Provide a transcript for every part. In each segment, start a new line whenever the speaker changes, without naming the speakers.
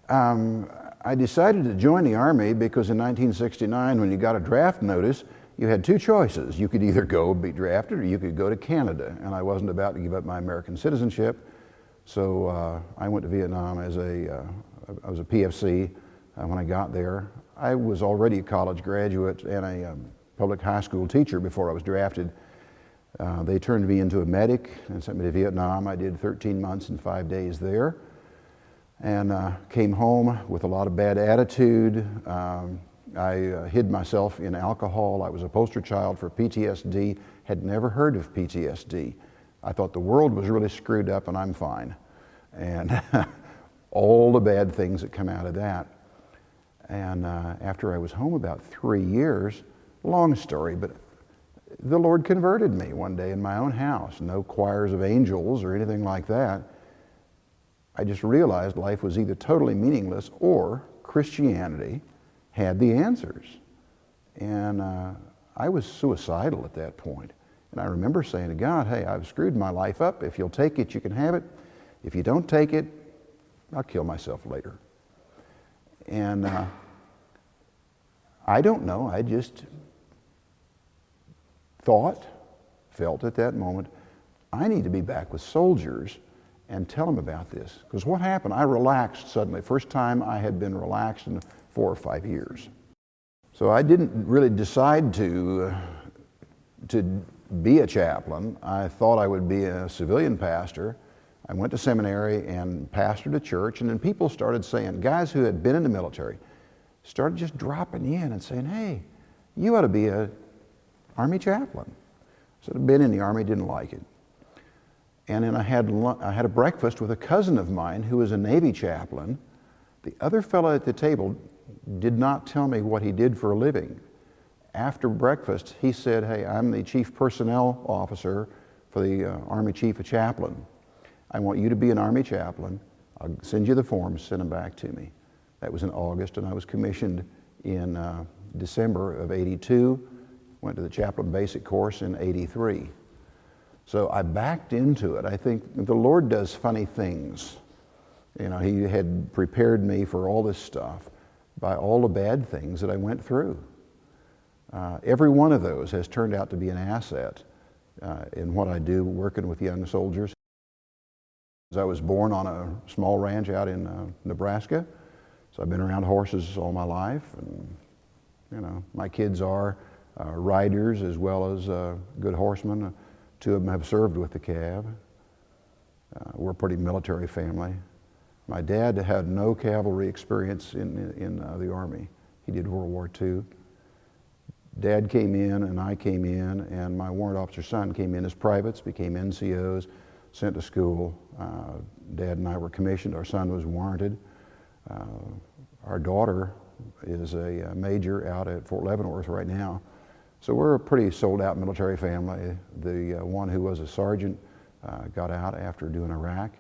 I decided to join the Army because in 1969, when you got a draft notice, you had two choices. You could either go be drafted or you could go to Canada. And I wasn't about to give up my American citizenship. So I went to Vietnam as I was a PFC when I got there. I was already a college graduate and a public high school teacher before I was drafted. They turned me into a medic and sent me to Vietnam. I did 13 months and 5 days there, and came home with a lot of bad attitude. I hid myself in alcohol. I was a poster child for PTSD, had never heard of PTSD. I thought the world was really screwed up and I'm fine. And all the bad things that come out of that. And after I was home about 3 years, long story, but the Lord converted me one day in my own house. No choirs of angels or anything like that. I just realized life was either totally meaningless or Christianity had the answers. And I was suicidal at that point. And I remember saying to God, hey, I've screwed my life up. If you'll take it, you can have it. If you don't take it, I'll kill myself later. And I don't know, I just felt at that moment, I need to be back with soldiers and tell them about this. Because what happened, I relaxed suddenly. First time I had been relaxed in 4 or 5 years. So I didn't really decide to be a chaplain. I thought I would be a civilian pastor. I went to seminary and pastored a church, and then people started saying, guys who had been in the military, started just dropping in and saying, hey, you ought to be an Army chaplain. So I'd been in the Army, didn't like it. And then I had a breakfast with a cousin of mine who was a Navy chaplain. The other fellow at the table did not tell me what he did for a living. After breakfast, he said, hey, I'm the chief personnel officer for the Army chief of chaplain. I want you to be an Army chaplain. I'll send you the forms, send them back to me. That was in August, and I was commissioned in December of '82. Went to the chaplain basic course in '83. So I backed into it. I think the Lord does funny things. You know, He had prepared me for all this stuff by all the bad things that I went through. Every one of those has turned out to be an asset in what I do working with young soldiers. I was born on a small ranch out in Nebraska, so I've been around horses all my life, and you know, my kids are riders as well as good horsemen. 2 of them have served with the Cav. We're a pretty military family. My dad had no cavalry experience in the Army. He did World War II. Dad came in and I came in, and my warrant officer son came in as privates, became NCOs, sent to school. Dad and I were commissioned. Our son was warranted. Our daughter is a major out at Fort Leavenworth right now. So we're a pretty sold-out military family. The one who was a sergeant got out after doing Iraq,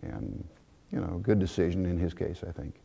and you know, good decision in his case, I think.